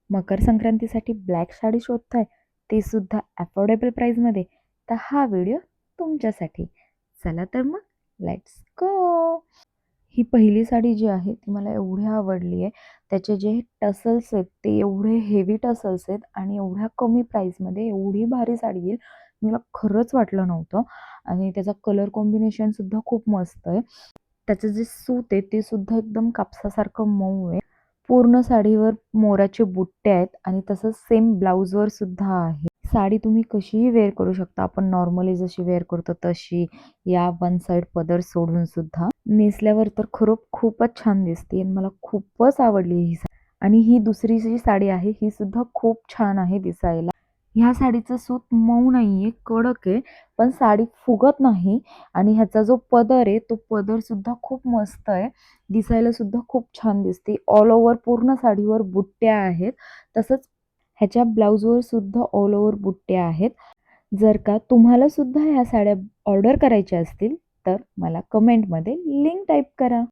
मकर संक्रांतीसाठी black sari शोधताय, ते सुद्धा affordable प्राईसमध्ये, तर हा व्हिडिओ तुमच्यासाठी. चला तर मग लेट्स गो. ही पहिली साडी जी आहे ती मला एवढी आवडली आहे. त्याचे जे टसल्स आहेत ते एवढे हेवी टसल्स आहेत आणि एवढ्या कमी प्राईसमध्ये एवढी भारी साडी येईल मला खरंच वाटलं नव्हतं. आणि त्याचा कलर कॉम्बिनेशनसुद्धा खूप मस्त आहे. त्याचं जे सूत आहे ते सुद्धा एकदम कापसासारखं मऊ आहे. पूर्ण साडीवर मोराचे बुट्टे आहेत आणि तसंच सेम ब्लाऊजवर सुद्धा आहे. साडी तुम्ही कशीही वेअर करू शकता. आपण नॉर्मली जशी वेअर करतो तशी, या वन साइड पदर सोडून सुद्धा. नेसल्यावर तर खूपच छान दिसते आणि मला खूपच आवडली ही साडी. आणि ही दुसरी जी साडी आहे ही सुद्धा खूप छान आहे दिसायला. ह्या साडीचं सूत मऊ नाहीये, कडक आहे, पण साडी फुगत नाही. आणि ह्याचा जो पदर आहे तो पदर सुद्धा खूप मस्त आहे. दिसायला सुद्धा खूप छान दिसते. ऑल ओव्हर पूर्ण साडीवर बुट्ट्या आहेत. तसंच ह्याच्या ब्लाऊजवर सुद्धा ऑल ओव्हर बुट्ट्या आहेत. जर का तुम्हाला सुद्धा ह्या साड्या ऑर्डर करायच्या असतील तर मला कमेंटमध्ये लिंक टाईप करा.